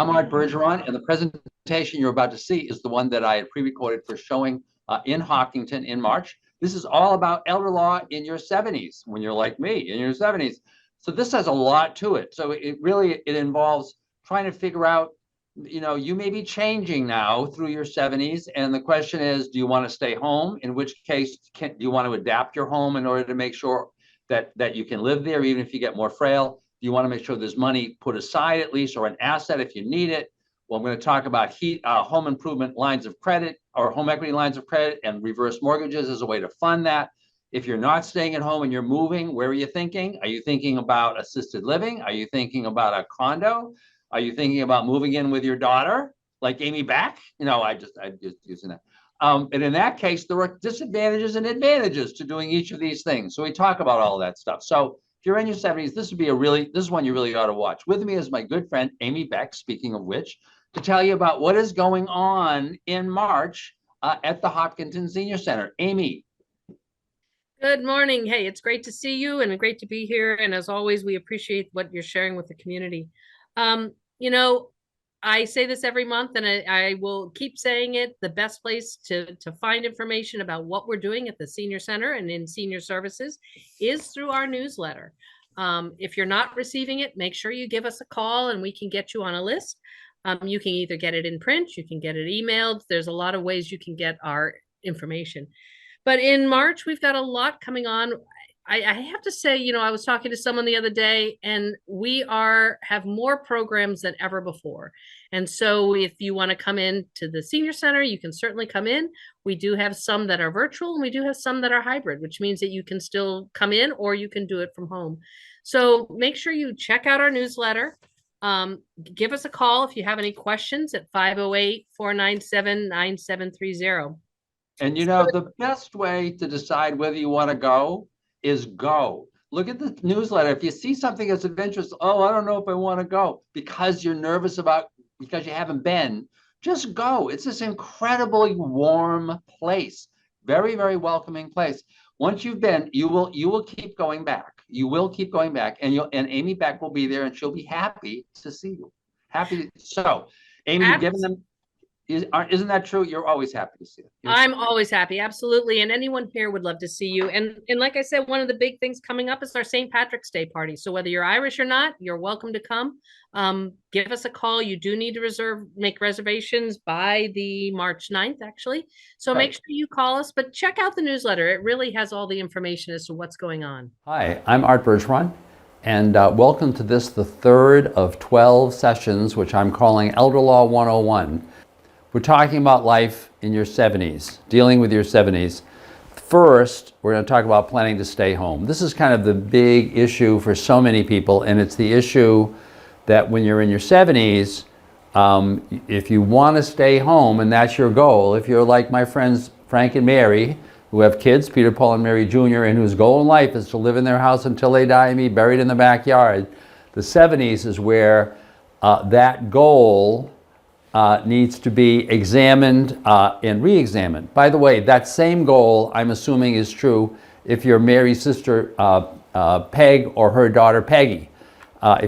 I'm Art Bergeron, and the presentation you're about to see is the one that I had pre-recorded for showing in Hopkinton in March. This is all about elder law in your 70s, when you're like me, in your 70s. So this has a lot to it. So it involves trying to figure out, you may be changing now through your 70s, and the question is, do you want to stay home? In which case, do you want to adapt your home in order to make sure that you can live there even if you get more frail? You want to make sure there's money put aside at least, or an asset if you need it. Well, I'm going to talk about home improvement lines of credit or home equity lines of credit and reverse mortgages as a way to fund that. If you're not staying at home and you're moving, where are you thinking? Are you thinking about assisted living? Are you thinking about a condo? Are you thinking about moving in with your daughter, like Amy Beck? I'm just using that. And in that case, there are disadvantages and advantages to doing each of these things. So we talk about all that stuff. So if you're in your 70s, this is one you really ought to watch. With me is my good friend, Amy Beck, speaking of which, to tell you about what is going on in March at the Hopkinton Senior Center. Amy. Good morning. Hey, it's great to see you and great to be here. And as always, we appreciate what you're sharing with the community. I say this every month, and I will keep saying it. The best place to find information about what we're doing at the Senior Center and in senior services is through our newsletter. If you're not receiving it, make sure you give us a call and we can get you on a list. You can either get it in print, you can get it emailed. There's a lot of ways you can get our information. But in March, we've got a lot coming on. I have to say, I was talking to someone the other day, and we have more programs than ever before. And so if you want to come in to the Senior Center, you can certainly come in. We do have some that are virtual, and we do have some that are hybrid, which means that you can still come in or you can do it from home. So make sure you check out our newsletter. Give us a call if you have any questions at 508-497-9730. And the best way to decide whether you want to go is go. Look at the newsletter. If you see something that's of interest, I don't know if I want to go because you're nervous because you haven't been, just go. It's this incredibly warm place. Very, very welcoming place. Once you've been, you will keep going back. You will keep going back, and Amy Beck will be there, and she'll be happy to see you. So, Amy, you've given them. Isn't that true? You're always happy to see it. I'm always happy. Absolutely. And anyone here would love to see you. And like I said, one of the big things coming up is our St. Patrick's Day party. So whether you're Irish or not, you're welcome to come. Give us a call. You do need to make reservations by the March 9th, actually. So Make sure you call us, but check out the newsletter. It really has all the information as to what's going on. Hi, I'm Art Bergeron, and welcome to the third of 12 sessions, which I'm calling Elder Law 101. We're talking about life in your 70s, dealing with your 70s. First, we're going to talk about planning to stay home. This is kind of the big issue for so many people, and it's the issue that when you're in your 70s, if you want to stay home and that's your goal, if you're like my friends Frank and Mary, who have kids, Peter, Paul, and Mary Jr., and whose goal in life is to live in their house until they die and be buried in the backyard, the 70s is where that goal needs to be examined and re-examined. By the way, that same goal, I'm assuming, is true if you're Mary's sister Peg or her daughter Peggy.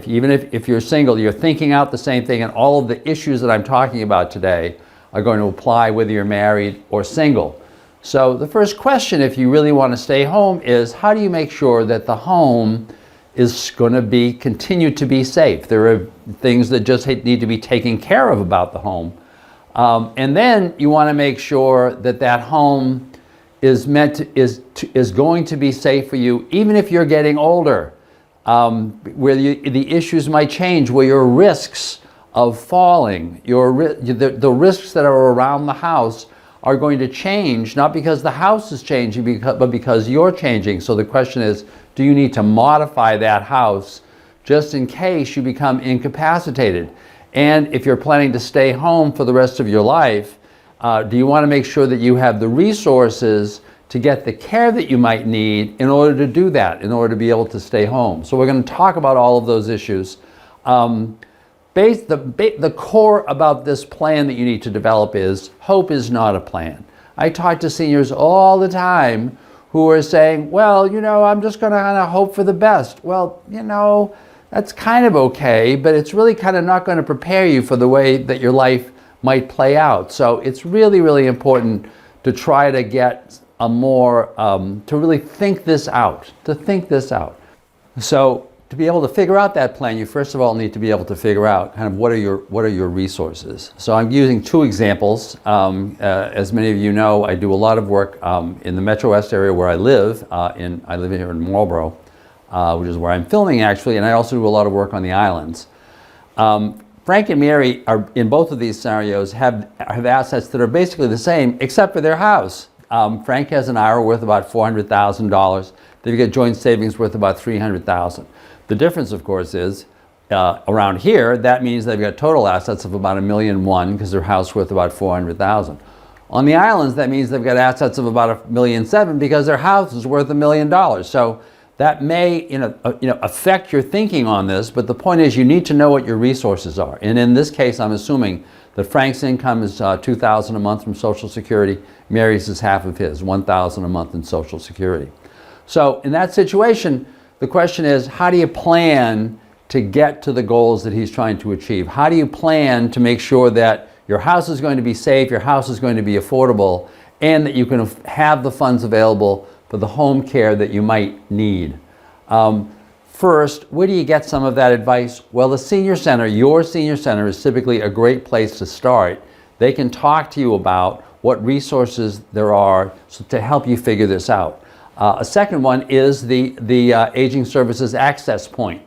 Even if you're single, you're thinking out the same thing, and all of the issues that I'm talking about today are going to apply whether you're married or single. So the first question, if you really want to stay home, is how do you make sure that the home is going to continue to be safe? There are things that just need to be taken care of about the home. And then you want to make sure that that home is going to be safe for you, even if you're getting older, where the issues might change, where your risks of falling, the risks that are around the house are going to change, not because the house is changing, but because you're changing. So the question is, do you need to modify that house just in case you become incapacitated? And if you're planning to stay home for the rest of your life, do you want to make sure that you have the resources to get the care that you might need in order to do that, in order to be able to stay home? So we're going to talk about all of those issues. The core about this plan that you need to develop is hope is not a plan. I talk to seniors all the time who are saying, well, I'm just going to kind of hope for the best. Well, that's kind of okay, but it's really kind of not going to prepare you for the way that your life might play out. So it's really, really important to try to get a more, to really think this out, So to be able to figure out that plan, you first of all need to be able to figure out kind of what are your resources. So I'm using two examples. As many of you know, I do a lot of work in the Metro West area where I live. I live here in Marlborough, which is where I'm filming actually, and I also do a lot of work on the islands. Frank and Mary are in both of these scenarios have assets that are basically the same except for their house. Frank has an IRA worth about $400,000. They've got joint savings worth about $300,000. The difference, of course, is around here that means they've got total assets of about $1.1 million because their house worth about $400,000. On the islands, that means they've got assets of about $1.7 million because their house is worth $1 million. So that may affect your thinking on this, but the point is you need to know what your resources are. And in this case, I'm assuming that Frank's income is $2,000 a month from Social Security. Mary's is half of his, $1,000 a month in Social Security. So in that situation, the question is, how do you plan to get to the goals that he's trying to achieve? How do you plan to make sure that your house is going to be safe, your house is going to be affordable, and that you can have the funds available for the home care that you might need? First, where do you get some of that advice? Well, the senior center, your senior center, is typically a great place to start. They can talk to you about what resources there are to help you figure this out. A second one is the Aging Services Access Point,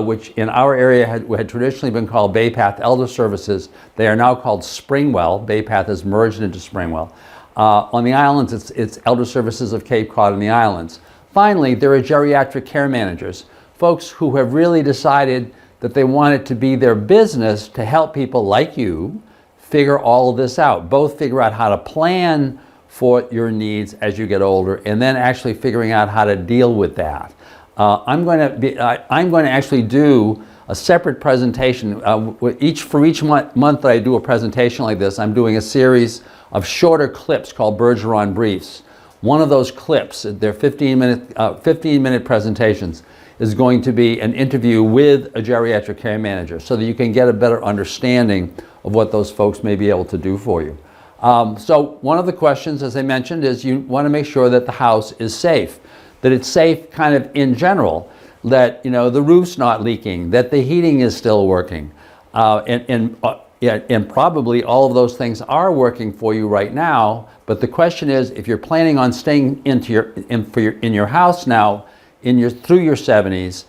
which in our area had traditionally been called Bay Path Elder Services. They are now called Springwell. Bay Path has merged into Springwell. On the islands, it's Elder Services of Cape Cod and the islands. Finally, there are geriatric care managers, folks who have really decided that they want it to be their business to help people like you figure all of this out, both figure out how to plan for your needs as you get older, and then actually figuring out how to deal with that. I'm going to actually do a separate presentation. For each month that I do a presentation like this, I'm doing a series of shorter clips called Bergeron Briefs. One of those clips, they're 15-minute presentations, is going to be an interview with a geriatric care manager so that you can get a better understanding of what those folks may be able to do for you. So one of the questions, as I mentioned, is you want to make sure that the house is safe, that it's safe kind of in general, that the roof's not leaking, that the heating is still working, and probably all of those things are working for you right now. But the question is, if you're planning on staying in your house now through your 70s,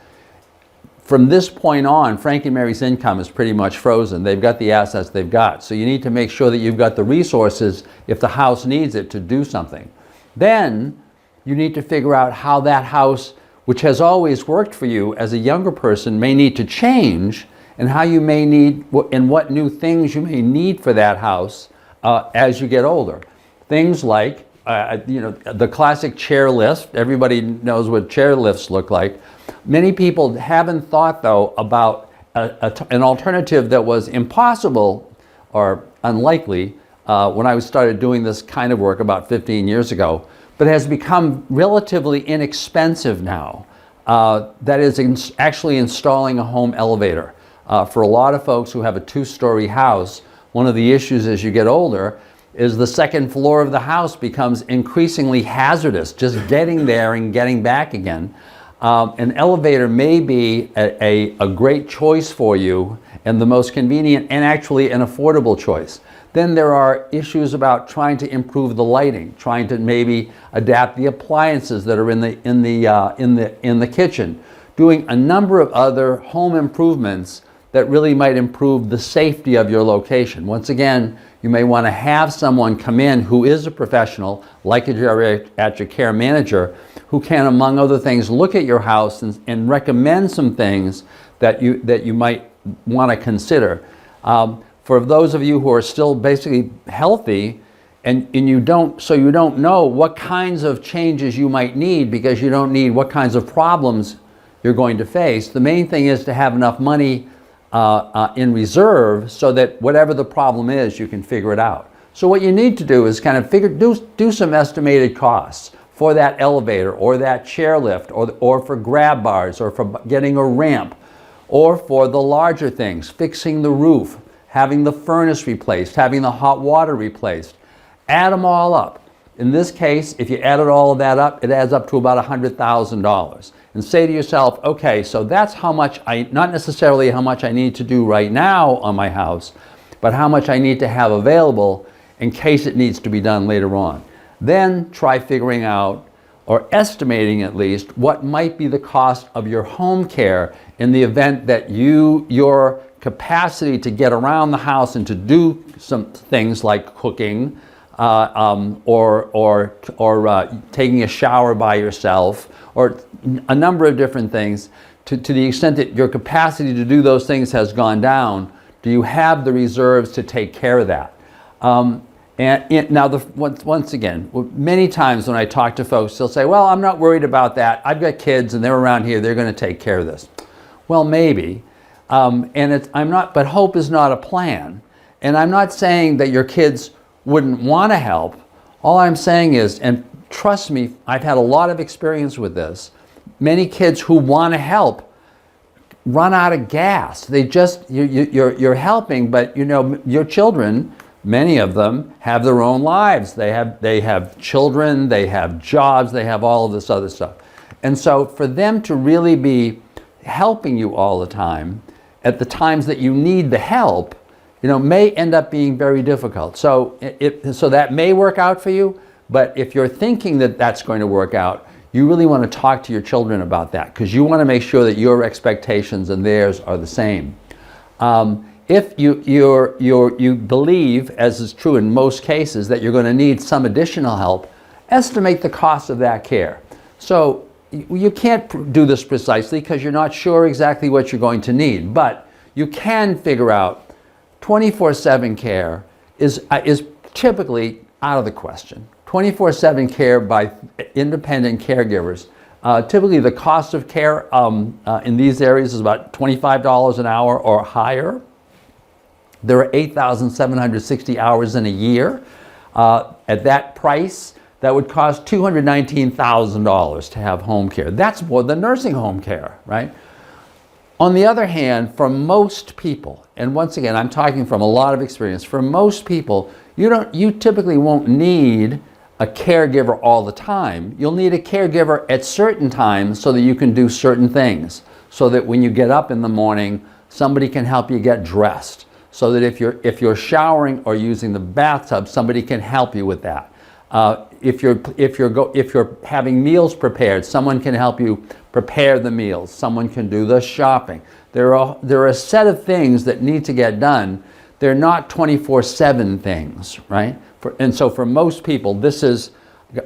from this point on, Frank and Mary's income is pretty much frozen. They've got the assets they've got. So you need to make sure that you've got the resources if the house needs it to do something. Then you need to figure out how that house, which has always worked for you as a younger person, may need to change, and how you may need, and what new things you may need for that house as you get older. Things like, the classic chair lift. Everybody knows what chair lifts look like. Many people haven't thought, though, about an alternative that was impossible or unlikely when I started doing this kind of work about 15 years ago, but has become relatively inexpensive now. That is actually installing a home elevator. For a lot of folks who have a two-story house, one of the issues as you get older is the second floor of the house becomes increasingly hazardous, just getting there and getting back again. An elevator may be a great choice for you and the most convenient and actually an affordable choice. Then there are issues about trying to improve the lighting, trying to maybe adapt the appliances that are in the kitchen, doing a number of other home improvements that really might improve the safety of your location. Once again, you may want to have someone come in who is a professional, like a geriatric care manager, who can, among other things, look at your house and recommend some things that you might want to consider. For those of you who are still basically healthy, and you don't know what kinds of changes you might need because you don't need what kinds of problems you're going to face, the main thing is to have enough money in reserve so that whatever the problem is, you can figure it out. So what you need to do is kind of do some estimated costs for that elevator or that chair lift or for grab bars or for getting a ramp. or for the larger things, fixing the roof, having the furnace replaced, having the hot water replaced. Add them all up. In this case, if you added all of that up, it adds up to about $100,000. And say to yourself, okay, so that's how much not necessarily how much I need to do right now on my house, but how much I need to have available in case it needs to be done later on. Then try figuring out, or estimating at least, what might be the cost of your home care in the event that your capacity to get around the house and to do some things like cooking or taking a shower by yourself, or a number of different things, to the extent that your capacity to do those things has gone down, do you have the reserves to take care of that? Once again, many times when I talk to folks, they'll say, well, I'm not worried about that. I've got kids and they're around here. They're going to take care of this. Well, maybe. But hope is not a plan. And I'm not saying that your kids wouldn't want to help. All I'm saying is, and trust me, I've had a lot of experience with this, many kids who want to help run out of gas. They just, you're helping, but your children, many of them have their own lives. They have children, they have jobs, they have all of this other stuff. And so for them to really be helping you all the time at the times that you need the help, may end up being very difficult. So that may work out for you, but if you're thinking that that's going to work out, you really want to talk to your children about that, because you want to make sure that your expectations and theirs are the same. If you believe, as is true in most cases, that you're going to need some additional help, estimate the cost of that care. So you can't do this precisely because you're not sure exactly what you're going to need, but you can figure out 24/7 care is typically out of the question. 24/7 care by independent caregivers. Typically the cost of care in these areas is about $25 an hour or higher. There are 8,760 hours in a year. At that price, that would cost $219,000 to have home care. That's more than nursing home care, right? On the other hand, for most people, and once again, I'm talking from a lot of experience, for most people, you typically won't need a caregiver all the time. You'll need a caregiver at certain times so that you can do certain things. So that when you get up in the morning, somebody can help you get dressed. So that if you're showering or using the bathtub, somebody can help you with that. If you're having meals prepared, someone can help you prepare the meals. Someone can do the shopping. There are a set of things that need to get done. They're not 24/7 things, right? And so for most people, this is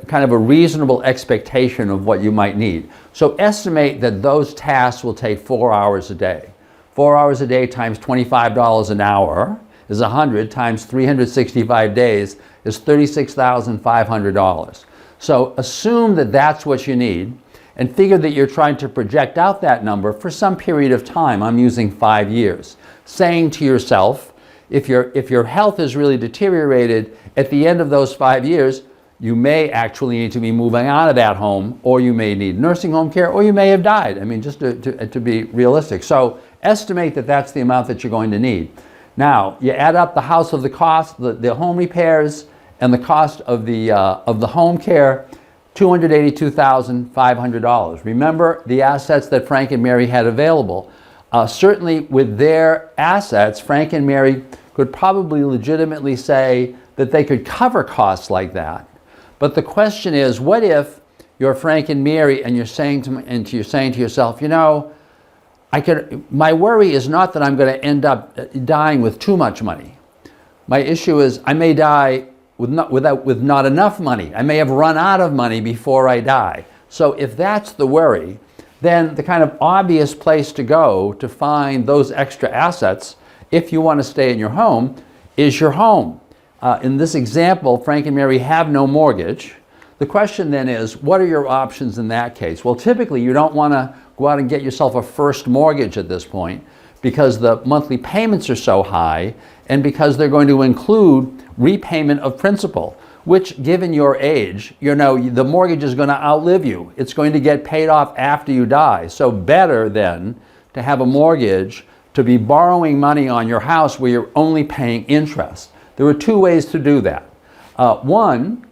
kind of a reasonable expectation of what you might need. So estimate that those tasks will take 4 hours a day. 4 hours a day times $25 an hour is 100 times 365 days is $36,500. So assume that that's what you need and figure that you're trying to project out that number for some period of time. I'm using 5 years. Saying to yourself, if your health is really deteriorated at the end of those 5 years, you may actually need to be moving out of that home, or you may need nursing home care, or you may have died. I mean, just to be realistic. So estimate that that's the amount that you're going to need. Now, you add up the house of the cost, the home repairs, and the cost of the home care, $282,500. Remember the assets that Frank and Mary had available. Certainly with their assets, Frank and Mary could probably legitimately say that they could cover costs like that. But the question is, what if you're Frank and Mary and you're saying to yourself, my worry is not that I'm going to end up dying with too much money. My issue is I may die with not enough money. I may have run out of money before I die. So if that's the worry, then the kind of obvious place to go to find those extra assets, if you want to stay in your home, is your home. In this example, Frank and Mary have no mortgage. The question then is, what are your options in that case? Well, typically you don't want to go out and get yourself a first mortgage at this point because the monthly payments are so high and because they're going to include repayment of principal, which given your age, the mortgage is going to outlive you. It's going to get paid off after you die. So better then to have a mortgage to be borrowing money on your house where you're only paying interest. There are two ways to do that. One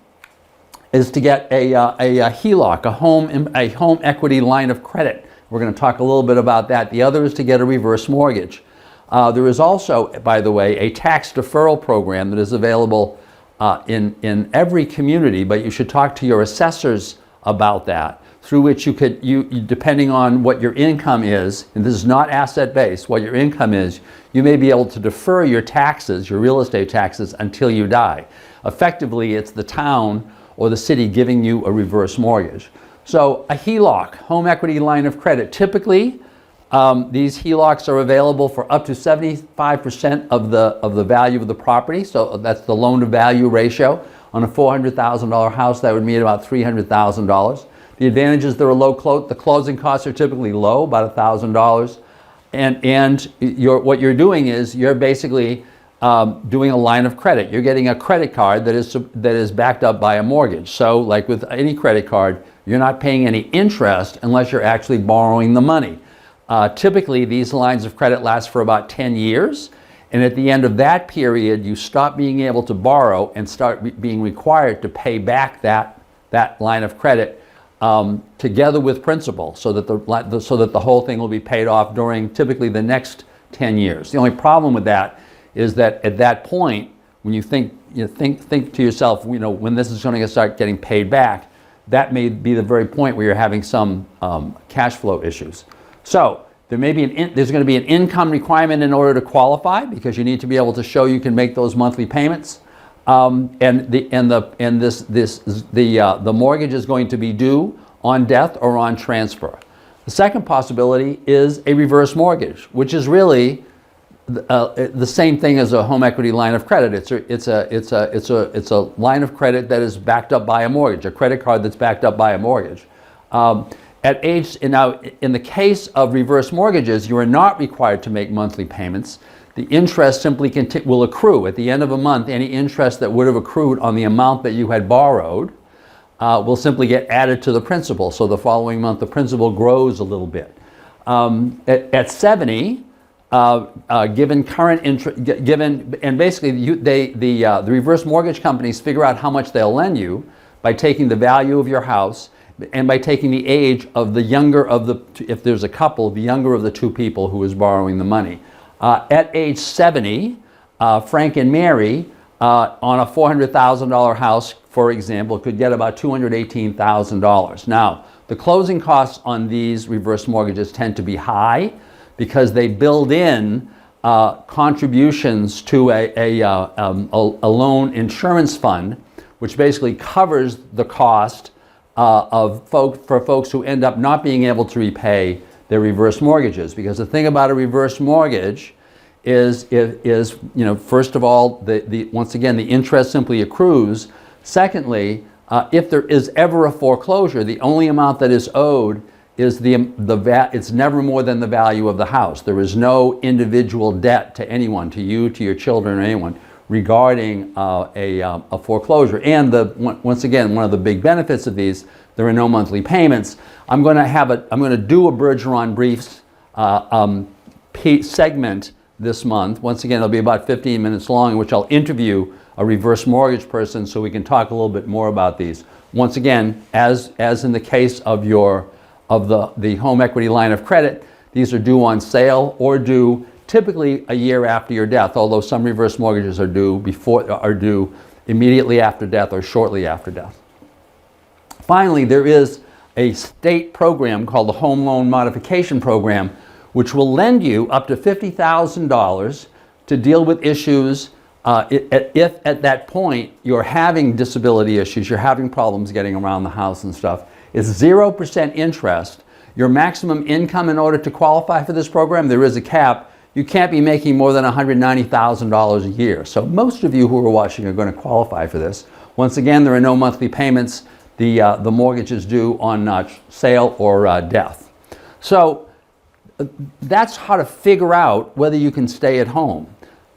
is to get a HELOC, a home equity line of credit. We're going to talk a little bit about that. The other is to get a reverse mortgage. There is also, by the way, a tax deferral program that is available in every community, but you should talk to your assessors about that, through which you could, depending on what your income is, and this is not asset-based, what your income is, you may be able to defer your taxes, your real estate taxes, until you die. Effectively, it's the town or the city giving you a reverse mortgage. So a HELOC, home equity line of credit, typically these HELOCs are available for up to 75% of the value of the property. So that's the loan to value ratio. On a $400,000 house, that would mean about $300,000. The advantage is they're the closing costs are typically low, about $1,000. And what you're doing is you're basically doing a line of credit. You're getting a credit card that is backed up by a mortgage. So like with any credit card, you're not paying any interest unless you're actually borrowing the money. Typically, these lines of credit last for about 10 years. And at the end of that period, you stop being able to borrow and start being required to pay back that line of credit together with principal, so that the whole thing will be paid off during typically the next 10 years. The only problem with that is that at that point, when you think to yourself, when this is going to start getting paid back, that may be the very point where you're having some cash flow issues. So there's going to be an income requirement in order to qualify, because you need to be able to show you can make those monthly payments. The mortgage is going to be due on death or on transfer. The second possibility is a reverse mortgage, which is really the same thing as a home equity line of credit. It's a line of credit that is backed up by a mortgage, a credit card that's backed up by a mortgage. Now, in the case of reverse mortgages, you are not required to make monthly payments. The interest simply will accrue. At the end of a month, any interest that would have accrued on the amount that you had borrowed will simply get added to the principal. So the following month, the principal grows a little bit. At 70, given current interest, and basically the reverse mortgage companies figure out how much they'll lend you by taking the value of your house and by taking the age of the younger of if there's a couple, the younger of the two people who is borrowing the money. At age 70, Frank and Mary, on a $400,000 house, for example, could get about $218,000. Now, the closing costs on these reverse mortgages tend to be high because they build in contributions to a loan insurance fund, which basically covers the cost for folks who end up not being able to repay their reverse mortgages. Because the thing about a reverse mortgage is first of all, once again, the interest simply accrues. Secondly, if there is ever a foreclosure, the only amount that is owed is it's never more than the value of the house. There is no individual debt to anyone, to you, to your children, or anyone, regarding a foreclosure. And once again, one of the big benefits of these, there are no monthly payments. I'm going to do a Bergeron Briefs segment this month. Once again, it'll be about 15 minutes long, in which I'll interview a reverse mortgage person so we can talk a little bit more about these. Once again, as in the case of the home equity line of credit, these are due on sale or due typically a year after your death, although some reverse mortgages are due immediately after death or shortly after death. Finally, there is a state program called the Home Loan Modification Program, which will lend you up to $50,000 to deal with issues if at that point you're having disability issues, you're having problems getting around the house and stuff. It's 0% interest. Your maximum income in order to qualify for this program, there is a cap. You can't be making more than $190,000 a year. So most of you who are watching are going to qualify for this. Once again, there are no monthly payments. The mortgage is due on sale or death. So that's how to figure out whether you can stay at home.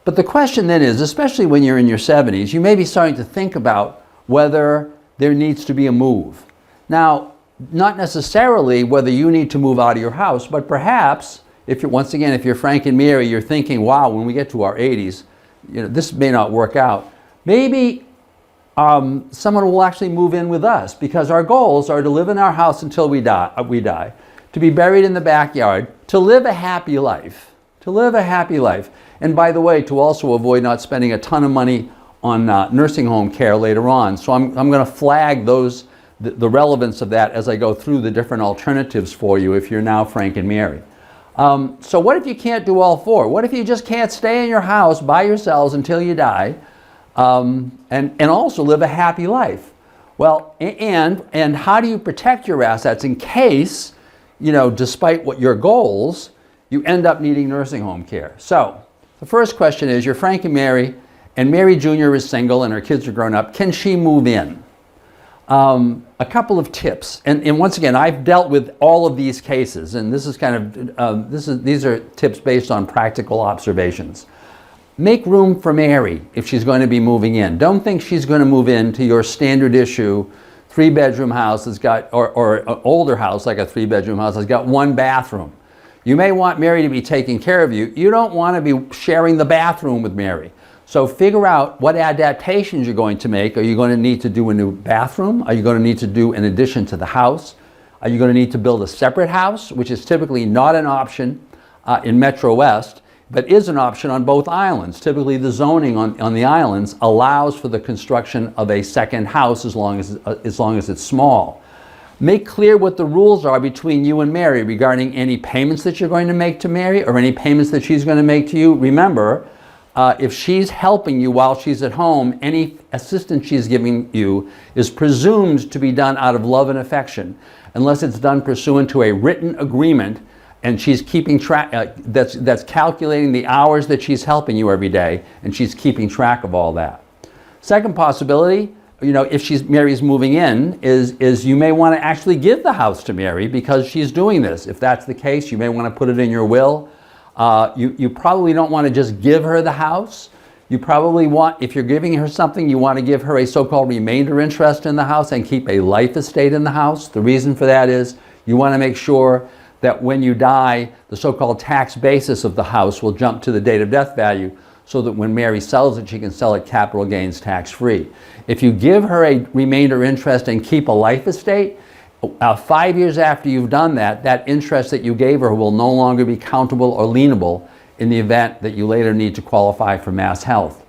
But the question then is, especially when you're in your 70s, you may be starting to think about whether there needs to be a move. Now, not necessarily whether you need to move out of your house, but perhaps if you're, once again, if you're Frank and Mary, you're thinking, wow, when we get to our 80s, this may not work out. Maybe someone will actually move in with us, because our goals are to live in our house until we die, to be buried in the backyard, to live a happy life, And by the way, to also avoid not spending a ton of money on nursing home care later on. So I'm going to flag the relevance of that as I go through the different alternatives for you if you're now Frank and Mary. So what if you can't do all four? What if you just can't stay in your house by yourselves until you die, and also live a happy life? Well, and how do you protect your assets in case, despite what your goals, you end up needing nursing home care? So the first question is, you're Frank and Mary Jr. is single and her kids are grown up. Can she move in? A couple of tips, and once again, I've dealt with all of these cases, and this is kind of these are tips based on practical observations. Make room for Mary if she's going to be moving in. Don't think she's going to move into your standard issue 3-bedroom house that's got, or an older house like a 3-bedroom house that's got 1 bathroom. You may want Mary to be taking care of you. You don't want to be sharing the bathroom with Mary. So figure out what adaptations you're going to make. Are you going to need to do a new bathroom? Are you going to need to do an addition to the house? Are you going to need to build a separate house, which is typically not an option in Metro West, but is an option on both islands? Typically the zoning on the islands allows for the construction of a second house as long as it's small. Make clear what the rules are between you and Mary regarding any payments that you're going to make to Mary or any payments that she's going to make to you. Remember, if she's helping you while she's at home, any assistance she's giving you is presumed to be done out of love and affection, unless it's done pursuant to a written agreement and she's keeping track, that's calculating the hours that she's helping you every day, and she's keeping track of all that. Second possibility, if Mary's moving in, is you may want to actually give the house to Mary because she's doing this. If that's the case, you may want to put it in your will. You probably don't want to just give her the house. You probably want, if you're giving her something, you want to give her a so-called remainder interest in the house and keep a life estate in the house. The reason for that is you want to make sure that when you die, the so-called tax basis of the house will jump to the date of death value, so that when Mary sells it, she can sell it capital gains tax-free. If you give her a remainder interest and keep a life estate, 5 years after you've done that, that interest that you gave her will no longer be countable or lienable in the event that you later need to qualify for mass health.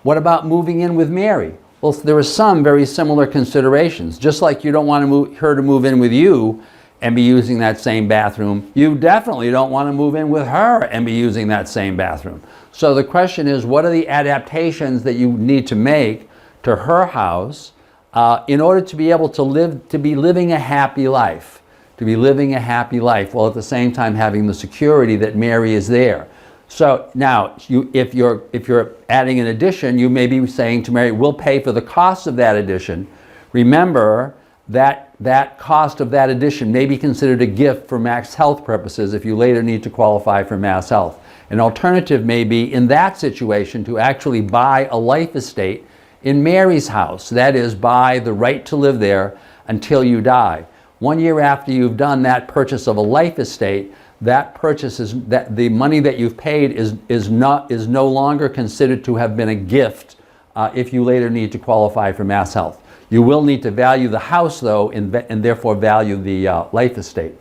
What about moving in with Mary? Well, there are some very similar considerations. Just like you don't want her to move in with you and be using that same bathroom, you definitely don't want to move in with her and be using that same bathroom. So the question is, what are the adaptations that you need to make to her house in order to be able to be living a happy life, while at the same time having the security that Mary is there. So now, if you're adding an addition, you may be saying to Mary, we'll pay for the cost of that addition. Remember that cost of that addition may be considered a gift for mass health purposes if you later need to qualify for mass health. An alternative may be, in that situation, to actually buy a life estate in Mary's house. That is, buy the right to live there until you die. 1 year after you've done that purchase of a life estate, that purchase is that the money that you've paid is no longer considered to have been a gift if you later need to qualify for mass health. You will need to value the house, though, and therefore value the life estate.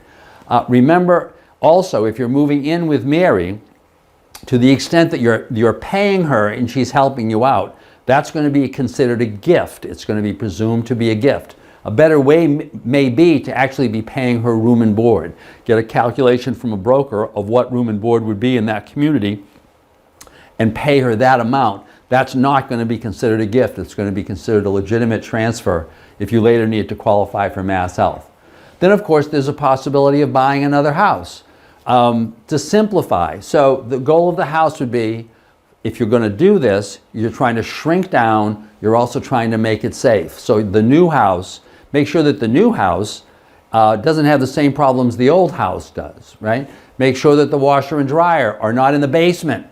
Remember also, if you're moving in with Mary, to the extent that you're paying her and she's helping you out, that's going to be considered a gift. It's going to be presumed to be a gift. A better way may be to actually be paying her room and board. Get a calculation from a broker of what room and board would be in that community and pay her that amount. That's not going to be considered a gift. It's going to be considered a legitimate transfer if you later need to qualify for mass health. Then, of course, there's a possibility of buying another house. To simplify, so the goal of the house would be, if you're going to do this, you're trying to shrink down, you're also trying to make it safe. So the new house, make sure that the new house doesn't have the same problems the old house does, right? Make sure that the washer and dryer are not in the basement,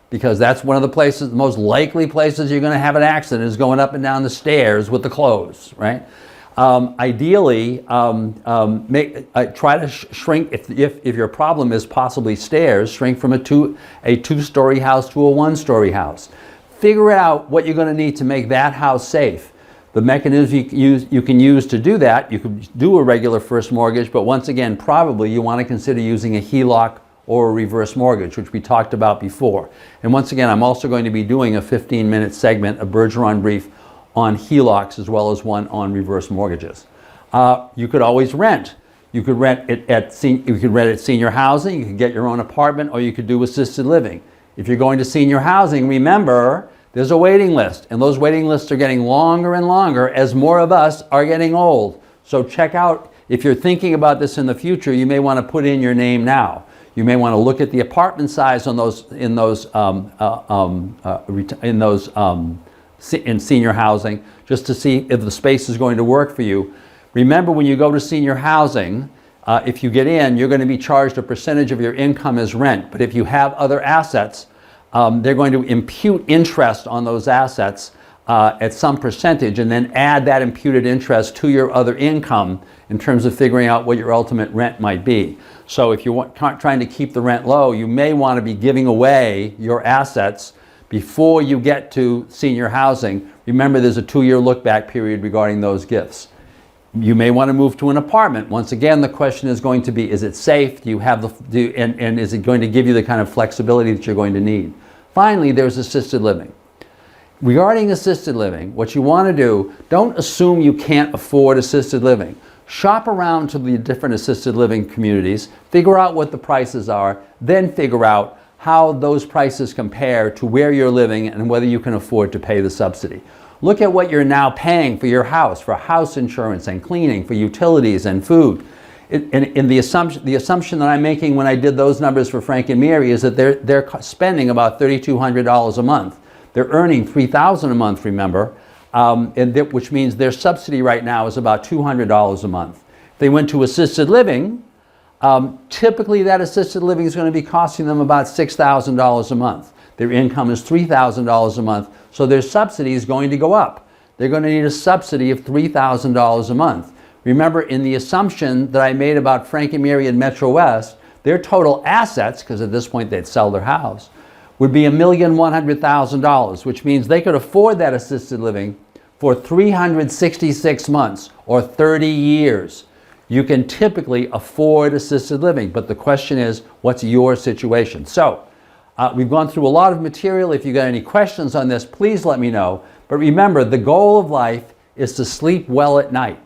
because that's one of the places, the most likely places you're going to have an accident is going up and down the stairs with the clothes, right? Ideally, try to shrink, if your problem is possibly stairs, shrink from a two-story house to a one-story house. Figure out what you're going to need to make that house safe. The mechanism you can use to do that, you could do a regular first mortgage, but once again, probably you want to consider using a HELOC or a reverse mortgage, which we talked about before. And once again, I'm also going to be doing a 15-minute segment, a Bergeron brief, on HELOCs as well as one on reverse mortgages. You could always rent. You could rent it at senior housing, you could get your own apartment, or you could do assisted living. If you're going to senior housing, remember, there's a waiting list, and those waiting lists are getting longer and longer as more of us are getting old. So check out, if you're thinking about this in the future, you may want to put in your name now. You may want to look at the apartment size on in senior housing, just to see if the space is going to work for you. Remember, when you go to senior housing, if you get in, you're going to be charged a percentage of your income as rent. But if you have other assets, they're going to impute interest on those assets at some percentage, and then add that imputed interest to your other income in terms of figuring out what your ultimate rent might be. So if you're trying to keep the rent low, you may want to be giving away your assets before you get to senior housing. Remember, there's a 2-year look-back period regarding those gifts. You may want to move to an apartment. Once again, the question is going to be, is it safe? Do you have and is it going to give you the kind of flexibility that you're going to need? Finally, there's assisted living. Regarding assisted living, what you want to do, don't assume you can't afford assisted living. Shop around to the different assisted living communities, figure out what the prices are, then figure out how those prices compare to where you're living and whether you can afford to pay the subsidy. Look at what you're now paying for your house, for house insurance and cleaning, for utilities and food. The assumption that I'm making when I did those numbers for Frank and Mary is that they're spending about $3,200 a month. They're earning $3,000 a month, remember, which means their subsidy right now is about $200 a month. If they went to assisted living, typically that assisted living is going to be costing them about $6,000 a month. Their income is $3,000 a month, so their subsidy is going to go up. They're going to need a subsidy of $3,000 a month. Remember, in the assumption that I made about Frank and Mary and Metro West, their total assets, because at this point they'd sell their house, would be $1,100,000, which means they could afford that assisted living for 366 months or 30 years. You can typically afford assisted living, but the question is, what's your situation? So, we've gone through a lot of material. If you've got any questions on this, please let me know. But remember, the goal of life is to sleep well at night.